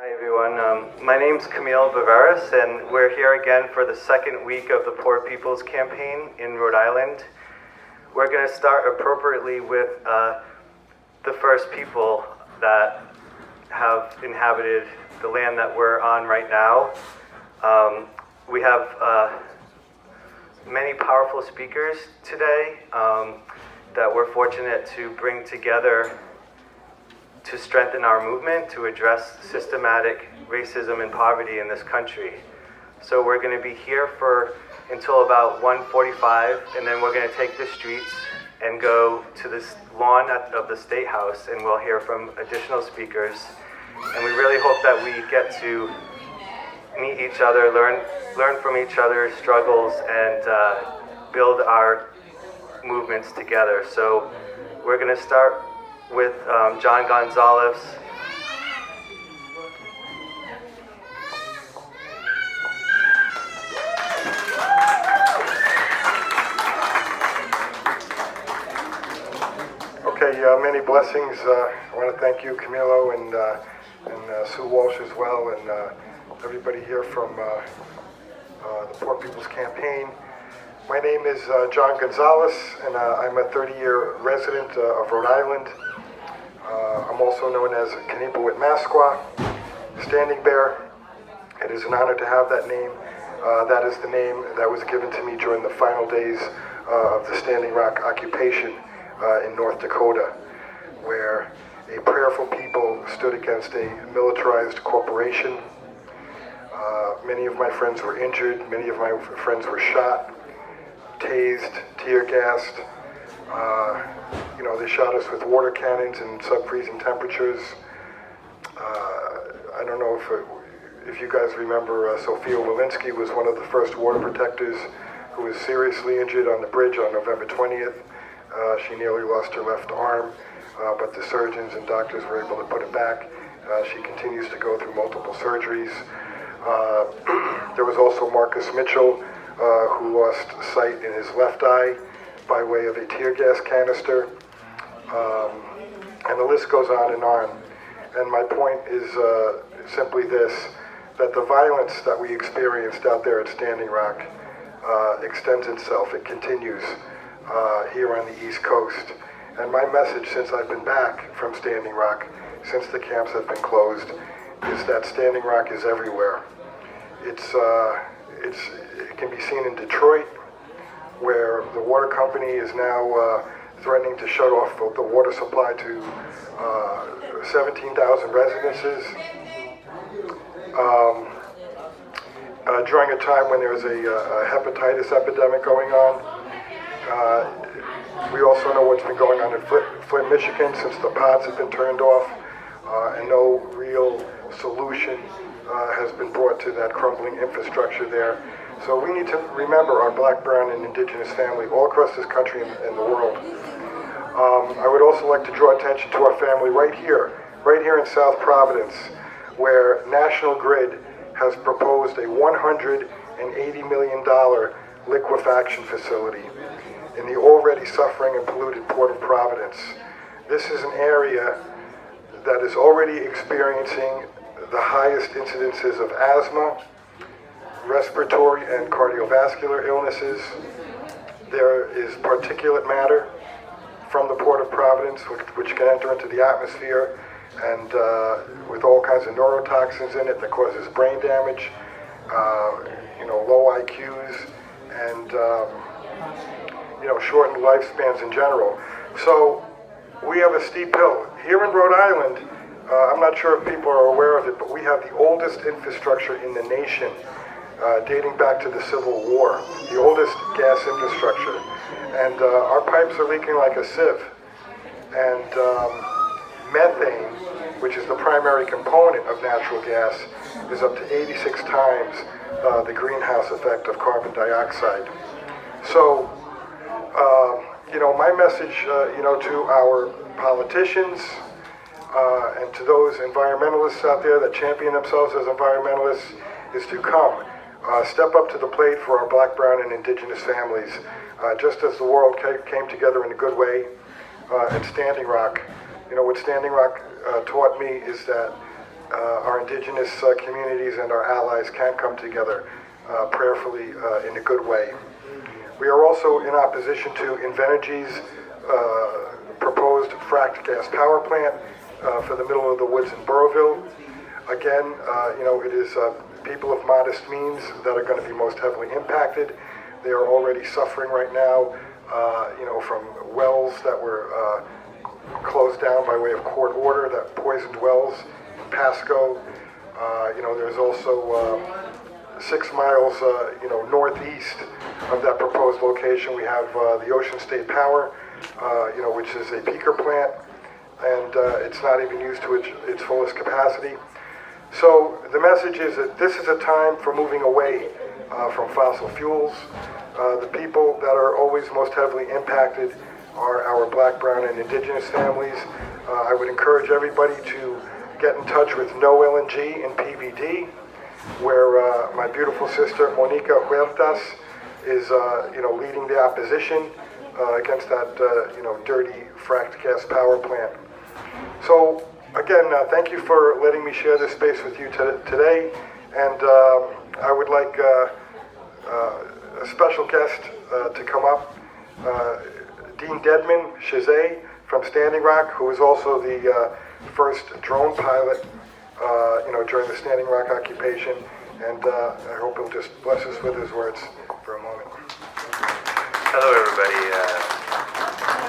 Hi everyone, my name's Camille Viveiros and we're here again for the second week of the Poor People's Campaign in Rhode Island. We're going to start appropriately with the first people that have inhabited the land that we're on right now. We have many powerful speakers today that we're fortunate to bring together to strengthen our movement to address systematic racism and poverty in this country. So we're going to be here until about 1:45, and then we're going to take the streets and go to this lawn of the State House, and we'll hear from additional speakers. And we really hope that we get to meet each other, learn from each other's struggles, and build our movements together. So we're going to start with John Gonzalez. Okay, many blessings. I want to thank you, Camilo, and Sue Walsh as well, and everybody here from the Poor People's Campaign. My name is John Gonzalez, and I'm a 30-year resident of Rhode Island. I'm also known as Knievel Wah Standing Bear. It is an honor to have that name. That is the name that was given to me during the final days of the Standing Rock occupation in North Dakota, where a prayerful people stood against a militarized corporation. Many of my friends were injured. Many of my friends were shot, tased, tear gassed. They shot us with water cannons in sub-freezing temperatures. I don't know if you guys remember, Sophia Walensky was one of the first water protectors who was seriously injured on the bridge on November 20th. She nearly lost her left arm, but the surgeons and doctors were able to put it back. She continues to go through multiple surgeries. There was also Marcus Mitchell, who lost sight in his left eye by way of a tear gas canister. And the list goes on. And my point is simply this, that the violence that we experienced out there at Standing Rock extends itself. It continues here on the East Coast. And my message since I've been back from Standing Rock, since the camps have been closed, is that Standing Rock is everywhere. It can be seen in Detroit, where the water company is now threatening to shut off the water supply to 17,000 residences. During a time when there's a hepatitis epidemic going on. We also know what's been going on in Flint, Michigan, since the pods have been turned off, and no real solution has been brought to that crumbling infrastructure there. So we need to remember our black, brown, and indigenous family all across this country and the world. I would also like to draw attention to our family right here in South Providence, where National Grid has proposed a $180 million liquefaction facility in the already suffering and polluted Port of Providence. This is an area that is already experiencing the highest incidences of asthma, respiratory and cardiovascular illnesses. There is particulate matter from the Port of Providence, which can enter into the atmosphere, and with all kinds of neurotoxins in it that causes brain damage, low IQs, and shortened lifespans in general. So we have a steep hill. Here in Rhode Island, I'm not sure if people are aware of it, but we have the oldest infrastructure in the nation, dating back to the Civil War, the oldest gas infrastructure. And our pipes are leaking like a sieve. And methane, which is the primary component of natural gas, is up to 86 times the greenhouse effect of carbon dioxide. So, my message, to our politicians and to those environmentalists out there that champion themselves as environmentalists is to come. Step up to the plate for our black, brown, and indigenous families. Just as the world came together in a good way at Standing Rock. What Standing Rock taught me is that our indigenous communities and our allies can come together prayerfully in a good way. We are also in opposition to Invenergy's proposed fracked gas power plant for the middle of the woods in Burrowville. Again, it is people of modest means that are going to be most heavily impacted. They are already suffering right now, from wells that were closed down by way of court order, that poisoned wells in Pasco. There's also 6 miles, northeast of that proposed location, we have the Ocean State Power, which is a peaker plant, and it's not even used to its fullest capacity. So the message is that this is a time for moving away from fossil fuels. The people that are always most heavily impacted are our black, brown, and indigenous families. I would encourage everybody to get in touch with No LNG in PVD, where my beautiful sister Monica Huertas is, leading the opposition against that, dirty fracked gas power plant. So again, thank you for letting me share this space with you today, and I would like a special guest to come up, Dean Dedmon from Standing Rock, who is also the first drone pilot, during the Standing Rock occupation, and I hope he'll just bless us with his words for a moment. Hello, everybody.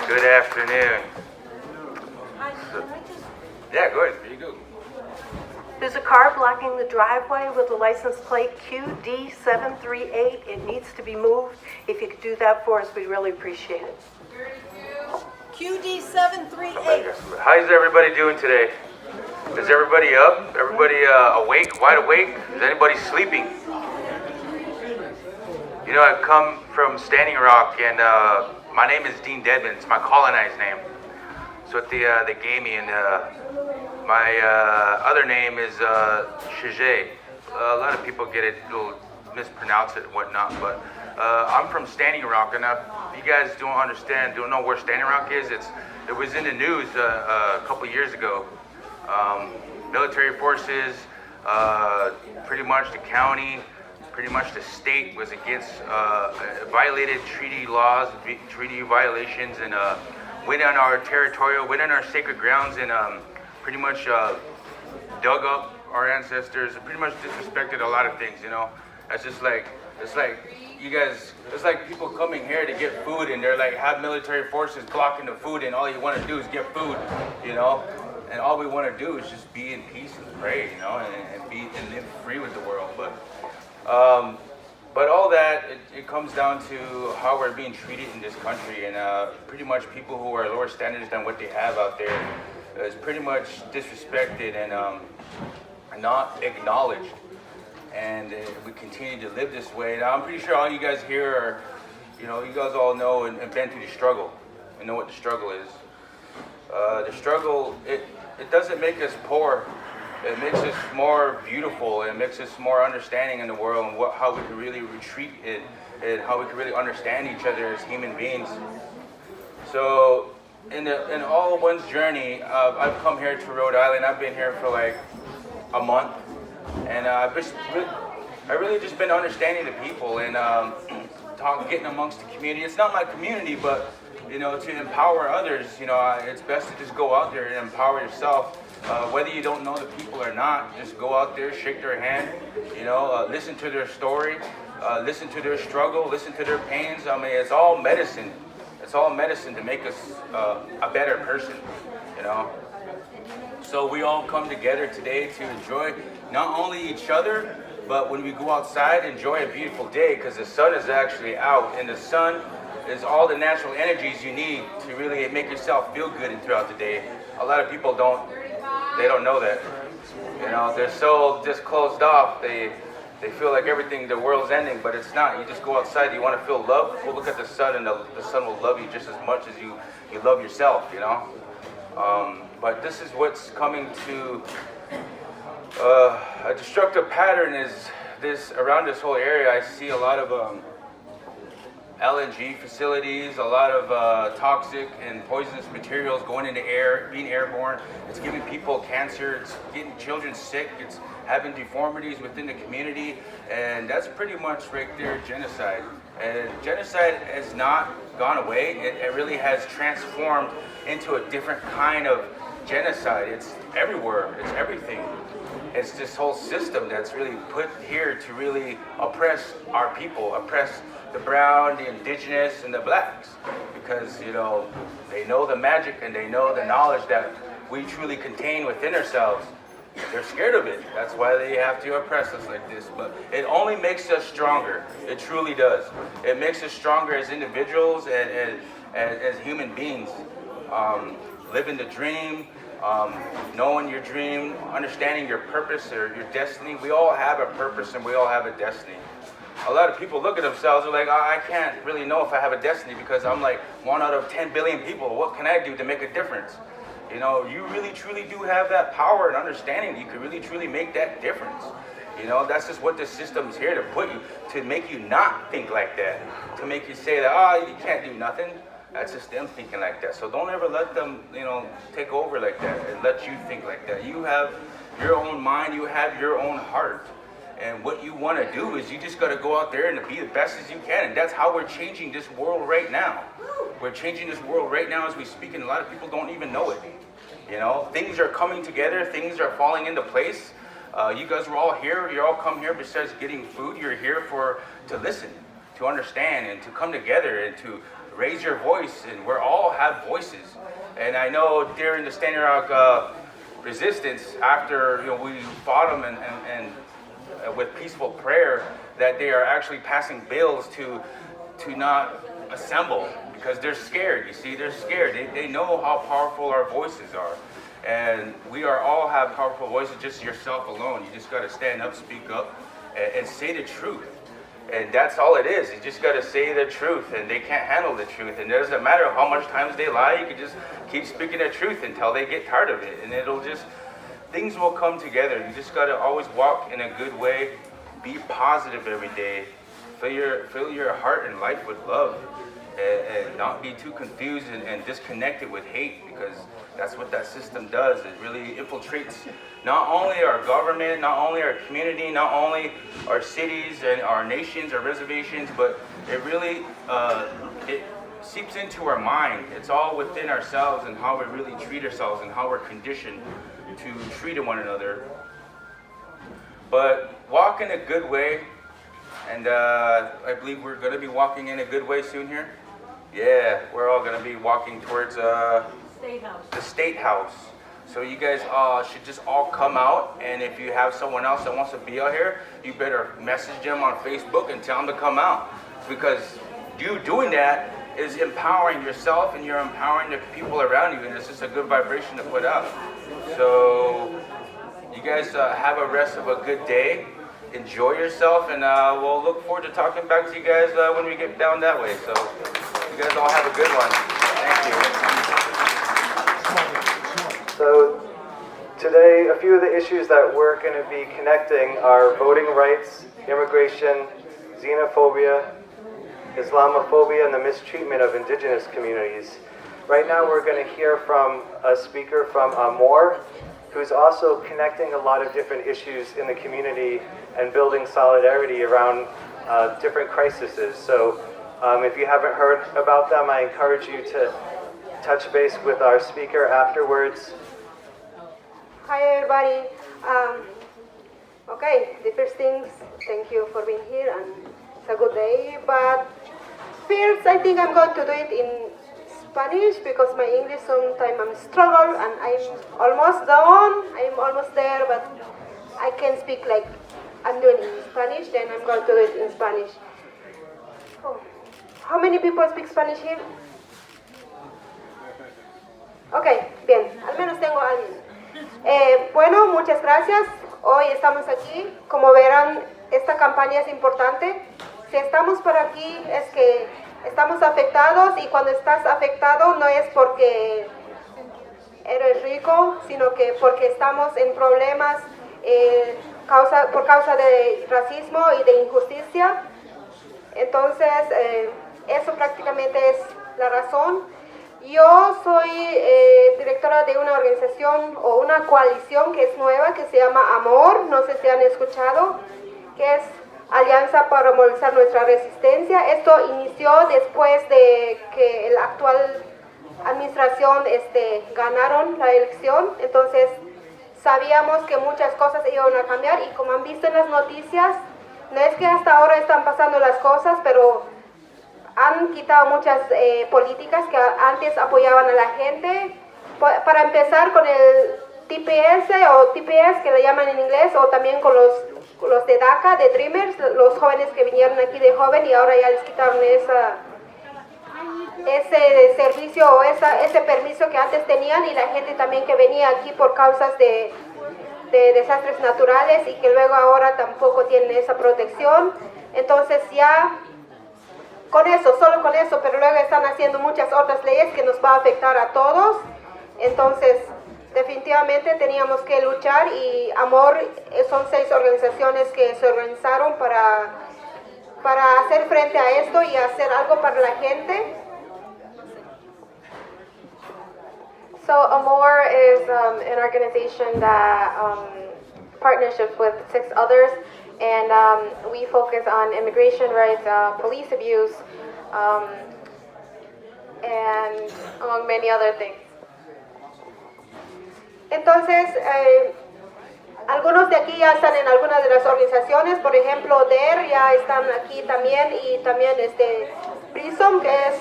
Good afternoon. Yeah, go ahead. There you go. There's a car blocking the driveway with the license plate QD738. It needs to be moved. If you could do that for us, we'd really appreciate it. QD738. How's everybody doing today? Is everybody up? Everybody awake? Wide awake? Is anybody sleeping? I've come from Standing Rock, and my name is Dean Dedmon. It's my colonized name. So what they gave me, and my other name is Shijay. A lot of people get it, will mispronounce it and whatnot, but I'm from Standing Rock, and if you guys don't know where Standing Rock is, it was in the news a couple years ago. Military forces, pretty much the county, pretty much the state was against, violated treaty laws, treaty violations, and went on our territorial, went on our sacred grounds, and pretty much dug up our ancestors, and pretty much disrespected a lot of things, It's like you guys, it's like people coming here to get food, and they're like, have military forces blocking the food, and all you want to do is get food, and all we want to do is just be in peace and pray, and live free with the world. But all that, it comes down to how we're being treated in this country, and pretty much people who are lower standards than what they have out there is pretty much disrespected and not acknowledged. And we continue to live this way. Now, I'm pretty sure all you guys here are, you guys all know and been through the struggle and know what the struggle is. The struggle, it doesn't make us poor. It makes us more beautiful, and it makes us more understanding in the world, and how we can really retreat it, and how we can really understand each other as human beings. So in all one's journey, I've come here to Rhode Island. I've been here for like a month, and I really just been understanding the people and getting amongst the community. It's not my community, but to empower others, it's best to just go out there and empower yourself. Whether you don't know the people or not, just go out there, shake their hand, listen to their story, listen to their struggle, listen to their pains. I mean, it's all medicine. It's all medicine to make us a better person, So we all come together today to enjoy not only each other, but when we go outside, enjoy a beautiful day, because the sun is actually out, and the sun is all the natural energies you need to really make yourself feel good and throughout the day. A lot of people don't know that. They're so just closed off. They feel like the world's ending, but it's not. You just go outside, you want to feel love, go look at the sun, and the sun will love you just as much as you love yourself, But this is what's coming to a destructive pattern is this around this whole area. I see a lot of LNG facilities, a lot of toxic and poisonous materials going into air, being airborne. It's giving people cancer, it's getting children sick, it's having deformities within the community, and that's pretty much right there genocide. And genocide has not gone away, it really has transformed into a different kind of genocide. It's everywhere, it's everything. It's this whole system that's really put here to really oppress our people, oppress the brown, the indigenous, and the blacks, because they know the magic and they know the knowledge that we truly contain within ourselves. They're scared of it. That's why they have to oppress us like this. But it only makes us stronger. It truly does. It makes us stronger as individuals and as human beings. Living the dream, knowing your dream, understanding your purpose or your destiny. We all have a purpose and we all have a destiny. A lot of people look at themselves and are like, I can't really know if I have a destiny because I'm like 1 out of 10 billion people. What can I do to make a difference? You really truly do have that power and understanding. You can really truly make that difference. That's just what the system's here to put you, to make you not think like that, to make you say that, you can't do nothing. That's just them thinking like that. So don't ever let them, take over like that and let you think like that. You have your own mind, you have your own heart. And what you want to do is you just got to go out there and be the best as you can. And that's how we're changing this world right now. We're changing this world right now as we speak, and a lot of people don't even know it. Things are coming together, things are falling into place. You guys were all here, you all come here besides getting food, you're here to listen, to understand, and to come together and to raise your voice, and we all have voices. And I know during the Standing Rock resistance, after we fought them and with peaceful prayer, that they are actually passing bills to not assemble because they're scared. You see, they're scared. They know how powerful our voices are. And we all have powerful voices, just yourself alone. You just got to stand up, speak up, and say the truth. And that's all it is. You just got to say the truth, and they can't handle the truth. And it doesn't matter how much times they lie. You can just keep speaking the truth until they get tired of it. And things will come together. You just got to always walk in a good way. Be positive every day. Fill your heart and life with love. And not be too confused and disconnected with hate, because that's what that system does. It really infiltrates not only our government, not only our community, not only our cities and our nations, our reservations, but it really it seeps into our mind. It's all within ourselves and how we really treat ourselves and how we're conditioned to treat one another. But walk in a good way, and I believe we're going to be walking in a good way soon here. Yeah, we're all going to be walking towards the State House. So you guys should just all come out, and if you have someone else that wants to be out here, you better message them on Facebook and tell them to come out, because you doing that is empowering yourself and you're empowering the people around you, and it's just a good vibration to put out. So you guys have a rest of a good day. Enjoy yourself, and we'll look forward to talking back to you guys when we get down that way. So you guys all have a good one. Thank you. So today, a few of the issues that we're going to be connecting are voting rights, immigration, xenophobia, Islamophobia, and the mistreatment of indigenous communities. Right now we're going to hear from a speaker from Amor, who's also connecting a lot of different issues in the community and building solidarity around different crises. So if you haven't heard about them, I encourage you to touch base with our speaker afterwards. Hi everybody. Okay, the first things, thank you for being here, and it's a good day. But first, I think I'm going to do it in Spanish, because my English sometimes I'm struggle, and I'm almost done. I'm almost there, but I can speak like I'm doing in Spanish. Then I'm going to do it in Spanish. Oh. How many people speak Spanish here? Okay, bien. Al menos tengo a alguien. Bueno, muchas gracias. Hoy estamos aquí. Como verán, esta campaña es importante. Si estamos por aquí es que estamos afectados, y cuando estás afectado no es porque eres rico, sino que porque estamos en problemas por causa de racismo y de injusticia. Entonces, eso prácticamente es la razón. Yo soy directora de una organización o una coalición que es nueva, que se llama AMOR, no sé si han escuchado, que es Alianza para Movilizar Nuestra Resistencia. Esto inició después de que la actual administración ganaron la elección, entonces sabíamos que muchas cosas iban a cambiar y como han visto en las noticias, no es que hasta ahora están pasando las cosas, pero han quitado muchas políticas que antes apoyaban a la gente. Para empezar con el TPS o TPS que le llaman en inglés, o también con los de DACA, de Dreamers, los jóvenes que vinieron aquí de joven y ahora ya les quitaron ese servicio o ese permiso que antes tenían, y la gente también que venía aquí por causas de desastres naturales y que luego ahora tampoco tienen esa protección. Entonces ya con eso, solo con eso, pero luego están haciendo muchas otras leyes que nos va a afectar a todos. Entonces definitivamente teníamos que luchar, y AMOR son 6 organizaciones que se organizaron para hacer frente a esto y hacer algo para la gente. So AMOR is an organization that partnerships with 6 others, and we focus on immigration rights, police abuse, and among many other things. Entonces, algunos de aquí ya están en algunas de las organizaciones, por ejemplo, DER ya están aquí también, y también PRISM, que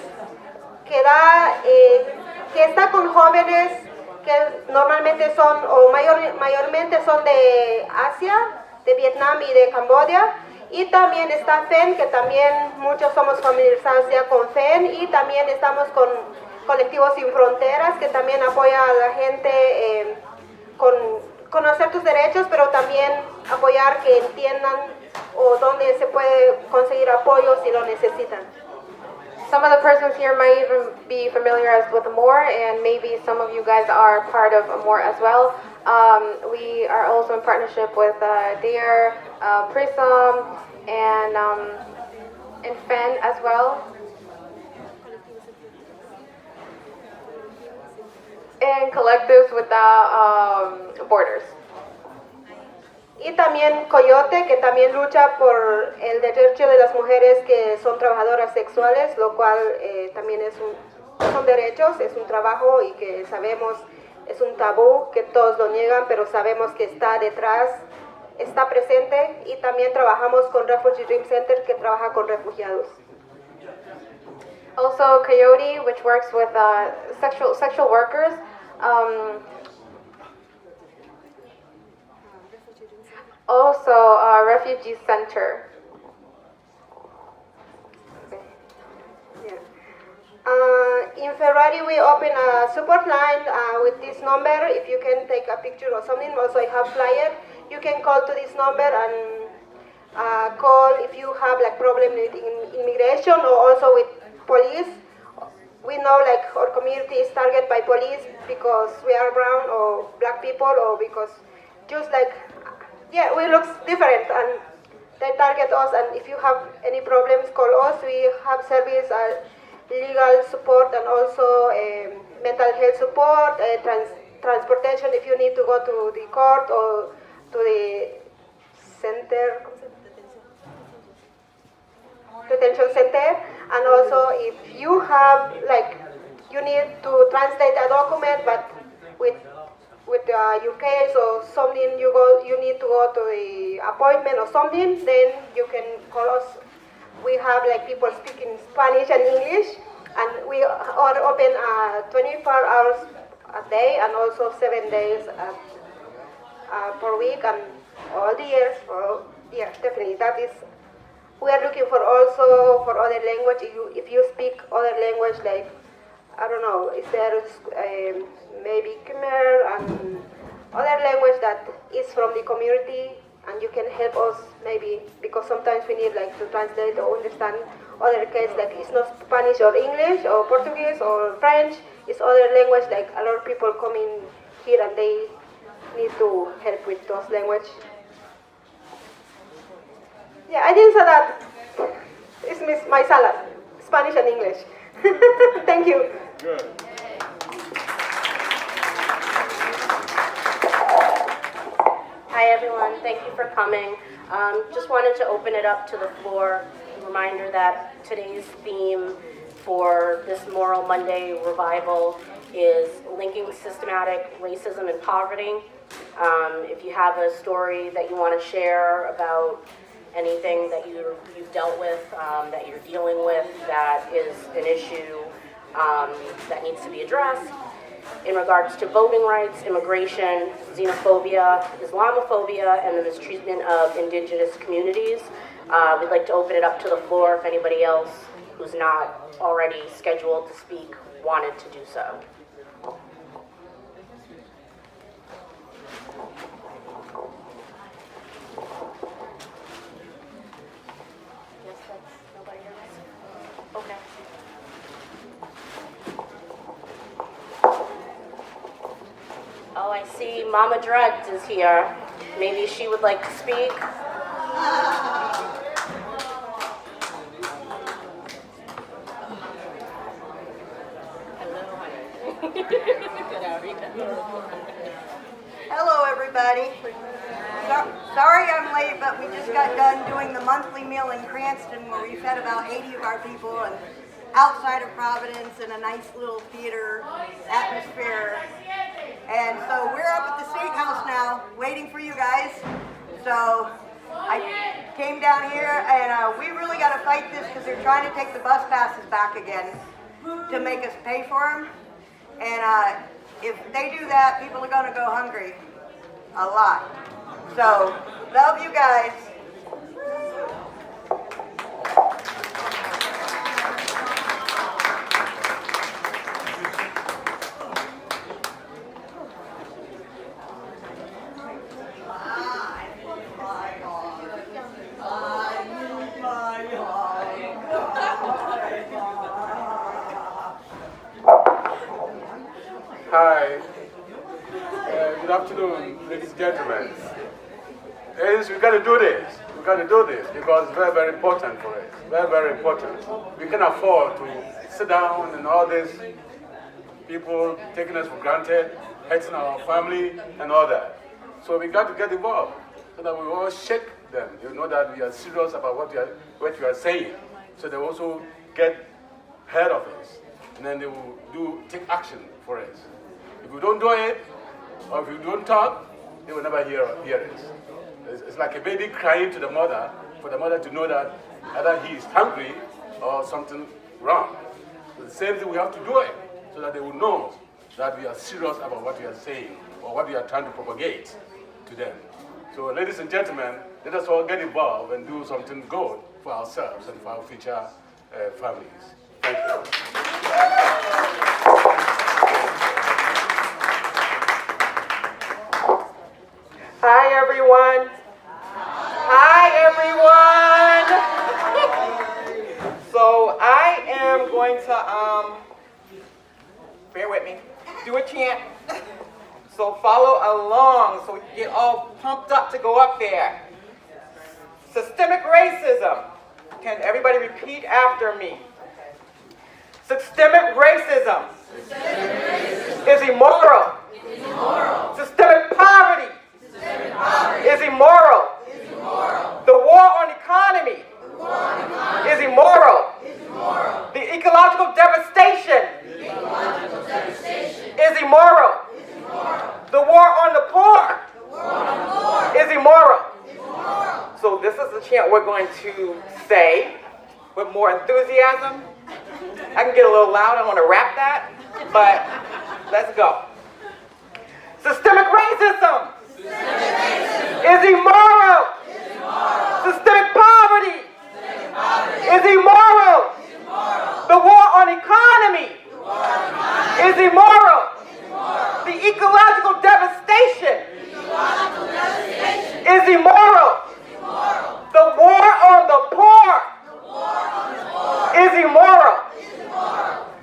está con jóvenes que normalmente son, o mayormente son de Asia, de Vietnam y de Camboya. Y también está FEN, que también muchos somos familiarizados ya con FEN, y también estamos con Colectivos Sin Fronteras, que también apoya a la gente con conocer tus derechos, pero también apoyar que entiendan o dónde se puede conseguir apoyo si lo necesitan. Some of the persons here might even be familiarized with AMOR, and maybe some of you guys are part of AMOR as well. We are also in partnership with DARE, PRISM, and FEN as well. And Collectives Without Borders. Y también Coyote, que también lucha por el derecho de las mujeres que son trabajadoras sexuales, lo cual también son derechos, es un trabajo, y que sabemos es un tabú, que todos lo niegan, pero sabemos que está detrás, está presente. Y también trabajamos con Refugee Dream Center, que trabaja con refugiados. Also Coyote, which works with sexual workers. Also Refugee Center. In February, we open a support line with this number. If you can take a picture or something, also I have flyer. You can call to this number and call if you have like problem with immigration or also with police. We know like our community is targeted by police because we are brown or black people, or because just like, yeah, we look different and they target us. And if you have any problems, call us. We have service legal support and also mental health support, transportation if you need to go to the court or to the center, detention center. And also if you have like, you need to translate a document, but with your case or something, you need to go to the appointment or something, then you can call us. We have like people speaking Spanish and English, and we are open 24 hours a day and also 7 days per week and all the years. Yeah, definitely. That is. We are looking for also for other language. If you speak other language, like I don't know, is there maybe Khmer and other language that is from the community, and you can help us maybe, because sometimes we need like to translate or understand other case, like it's not Spanish or English or Portuguese or French, it's other language, like a lot of people coming here and they need to help with those language. Yeah, I think so that it's my salad. Spanish and English. Thank you. Good. Hi everyone, thank you for coming. Just wanted to open it up to the floor. Reminder that today's theme for this Moral Monday revival is linking systematic racism and poverty. If you have a story that you want to share about anything that you've dealt with, that you're dealing with, that is an issue that needs to be addressed in regards to voting rights, immigration, xenophobia, Islamophobia, and the mistreatment of indigenous communities, we'd like to open it up to the floor if anybody else who's not already scheduled to speak wanted to do so. Yes, that's nobody else? Okay. Oh, I see Mama Dreads is here. Maybe she would like to speak. Hello, everybody. Sorry I'm late, but we just got done doing the monthly meal in Cranston where we fed about 80 of our people and outside of Providence in a nice little theater atmosphere. And so we're up at the Statehouse now waiting for you guys. So I came down here and we really got to fight this because they're trying to take the bus passes back again to make us pay for them. And if they do that, people are going to go hungry a lot. So, love you guys. Hi. Good afternoon, ladies and gentlemen. Ladies, we got to do this. We got to do this because it's very, very important for us. Very, very important. We can afford to sit down and all these people taking us for granted, hurting our family and all that. So we got to get involved so that we all shake them. You know that we are serious about what you are saying. So they also get heard of us. And then they will take action for us. If we don't do it, or if we don't talk, they will never hear it. It's like a baby crying to the mother, for the mother to know that either he is hungry or something wrong. So the same thing, we have to do it, so that they will know that we are serious about what we are saying, or what we are trying to propagate to them. So ladies and gentlemen, let us all get involved and do something good for ourselves and for our future families. Thank you. Hi, everyone. Hi, everyone. So I am going to, bear with me, do a chant. So follow along so we can get all pumped up to go up there. Systemic racism. Can everybody repeat after me? Systemic racism is immoral. Systemic poverty is immoral. The war on economy is immoral. The ecological devastation is immoral. The war on the poor is immoral. So this is the chant we're going to say with more enthusiasm. I can get a little loud, I don't want to rap that, but let's go. Systemic racism is immoral. Systemic poverty is immoral. The war on economy is immoral. The ecological devastation is immoral. The war on the poor is immoral.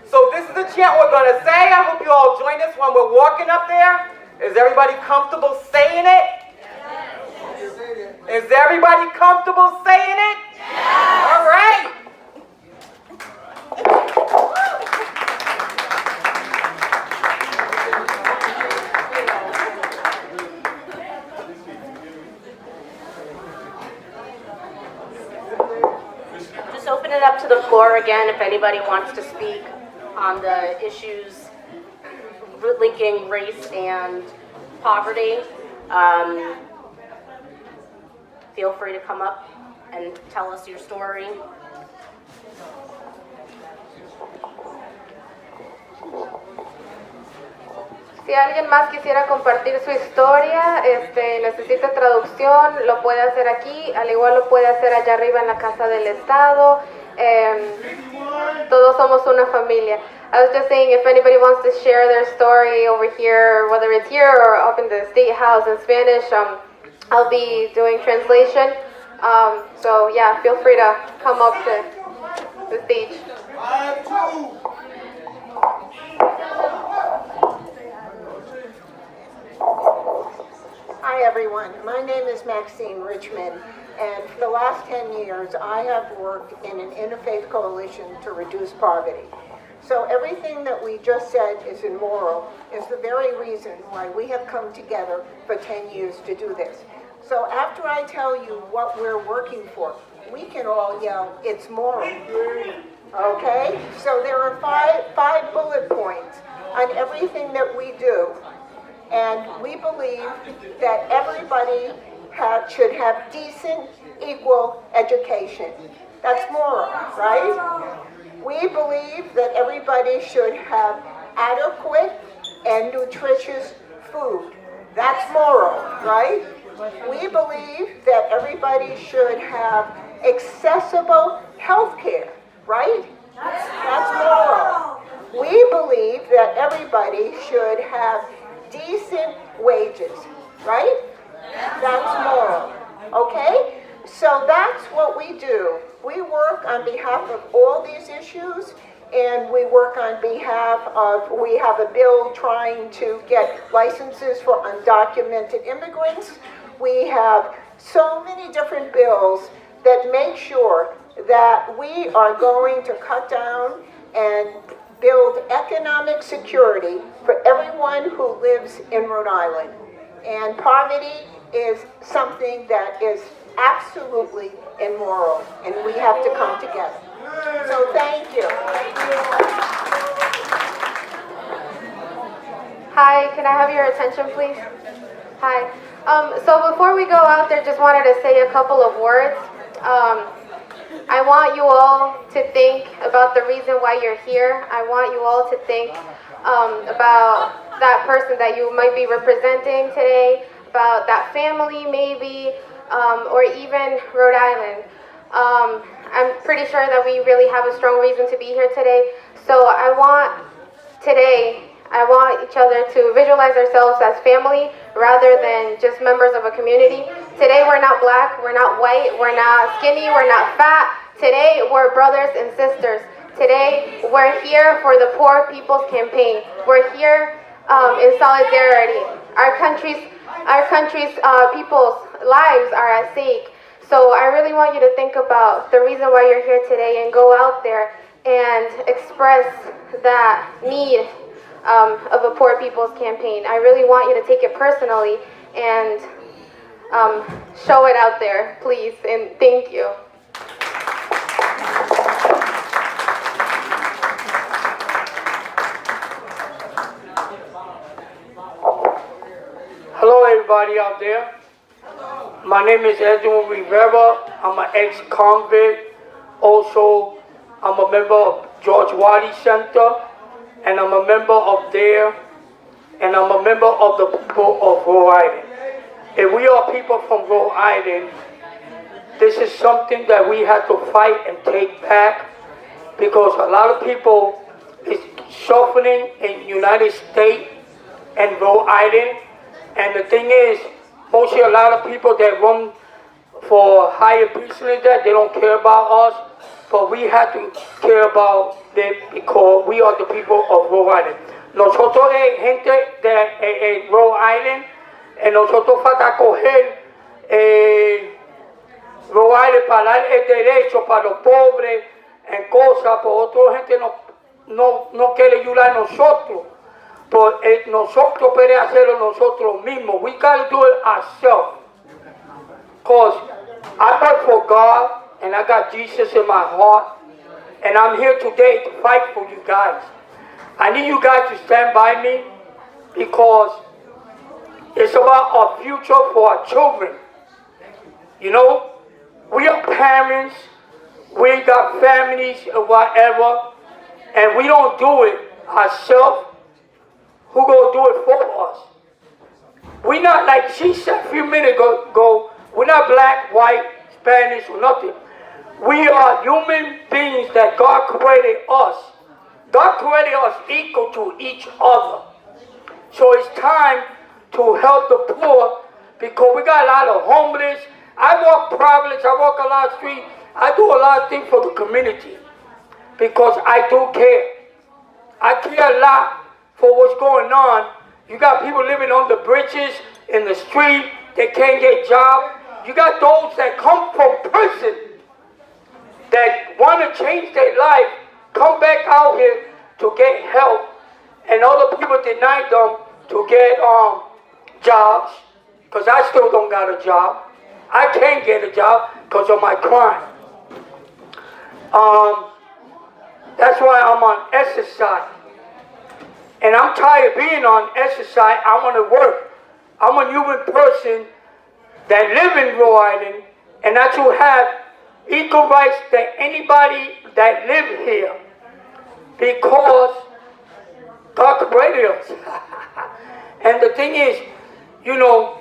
So this is the chant we're going to say. I hope you all join us when we're walking up there. Is everybody comfortable saying it? Is everybody comfortable saying it? All right. open it up to the floor again if anybody wants to speak on the issues linking race and poverty. Feel free to come up and tell us your story. Si alguien más quisiera compartir su historia, necesita traducción, lo puede hacer aquí, al igual lo puede hacer allá arriba en la Casa del Estado. Todos somos una familia. I was just saying, if anybody wants to share their story over here, whether it's here or up in the State House in Spanish, I'll be doing translation. So yeah, feel free to come up to the stage. Hi everyone, my name is Maxine Richmond, and for the last 10 years I have worked in an interfaith coalition to reduce poverty. So everything that we just said is immoral is the very reason why we have come together for 10 years to do this. So after I tell you what we're working for, we can all yell, it's moral. Okay? So there are five bullet points on everything that we do. And we believe that everybody should have decent, equal education. That's moral, right? We believe that everybody should have adequate and nutritious food. That's moral, right? We believe that everybody should have accessible health care, right? That's moral. We believe that everybody should have decent wages, right? That's moral, okay? So that's what we do. We work on behalf of all these issues, and we work on behalf of, we have a bill trying to get licenses for undocumented immigrants. We have so many different bills that make sure that we are going to cut down and build economic security for everyone who lives in Rhode Island. And poverty is something that is absolutely immoral, and we have to come together. So thank you. Hi, can I have your attention, please? Hi. So before we go out there, just wanted to say a couple of words. I want you all to think about the reason why you're here. I want you all to think about that person that you might be representing today, about that family maybe, or even Rhode Island. I'm pretty sure that we really have a strong reason to be here today. So I want each other to visualize ourselves as family rather than just members of a community. Today we're not black, we're not white, we're not skinny, we're not fat. Today we're brothers and sisters. Today we're here for the Poor People's Campaign. We're here in solidarity. Our country's people's lives are at stake. So I really want you to think about the reason why you're here today and go out there and express that need of a Poor People's Campaign. I really want you to take it personally and show it out there, please, and thank you. Hello everybody out there. My name is Edmund Rivera. I'm an ex-convict. Also, I'm a member of George Wadi Center, and I'm a member of DARE, and I'm a member of the people of Rhode Island. If we are people from Rhode Island, this is something that we have to fight and take back, because a lot of people is suffering in United States and Rhode Island. And the thing is, mostly a lot of people that run for higher business that they don't care about us, but we have to care about them because we are the people of Rhode Island. Nosotros gente de Rhode Island, nosotros falta coger Rhode Island para dar el derecho para los pobres en cosas, por otra gente no quiere ayudar a nosotros. Nosotros podemos hacerlo nosotros mismos. We gotta do it ourselves. Because I work for God and I got Jesus in my heart. And I'm here today to fight for you guys. I need you guys to stand by me because it's about our future for our children. You know, we are parents, we got families or whatever, and we don't do it ourselves. Who gonna do it for us? We're not like she said a few minutes ago, we're not black, white, Spanish, or nothing. We are human beings that God created us. God created us equal to each other. So it's time to help the poor because we got a lot of homeless. I walk Providence, I walk a lot of streets. I do a lot of things for the community because I do care. I care a lot for what's going on. You got people living on the bridges, in the street, they can't get jobs. You got those that come from prison that want to change their life, come back out here to get help, and other people deny them to get jobs, because I still don't got a job. I can't get a job because of my crime. That's why I'm on exercise. And I'm tired of being on exercise. I want to work. I'm a human person that live in Rhode Island, and I should have equal rights to anybody that live here because God created us. And the thing is, you know,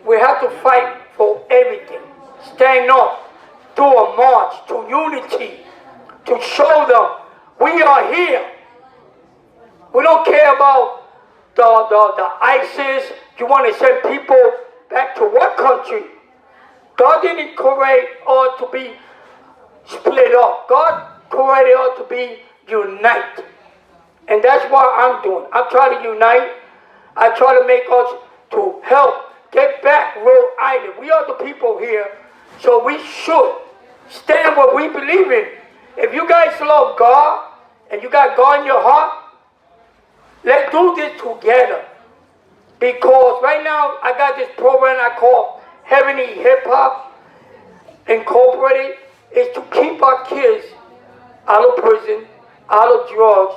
we have to fight for everything. Stand up, do a march to unity, to show them we are here. We don't care about the ISIS. You want to send people back to what country? God didn't create us to be split up. God created us to be united. And that's what I'm doing. I'm trying to unite. I try to make us to help get back Rhode Island. We are the people here, so we should stand what we believe in. If you guys love God and you got God in your heart, let's do this together. Because right now I got this program I call Heavenly Hip Hop Incorporated. Is to keep our kids out of prison, out of drugs,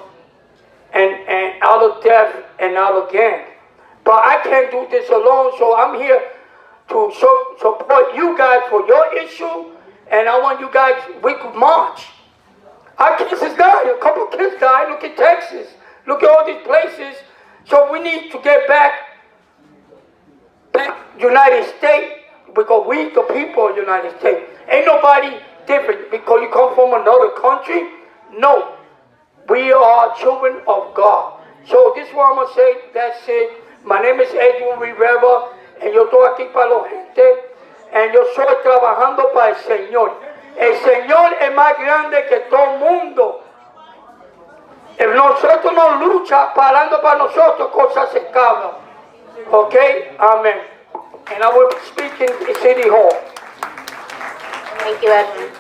and out of death and out of gangs. But I can't do this alone, so I'm here to support you guys for your issue, and I want you guys, we could march. Our kids has died, a couple of kids died. Look at Texas, look at all these places. So we need to get back United States, because we the people of United States. Ain't nobody different because you come from another country. No, we are children of God. So this is what I'm going to say. That's it. My name is Edwin Rivera, and yo estoy aquí para la gente, and yo estoy trabajando para el Señor. El Señor es más grande que todo el mundo. If nosotros no lucha parando para nosotros, cosas se acaban. Okay? Amen. And I will be speaking in City Hall. Thank you, Edwin.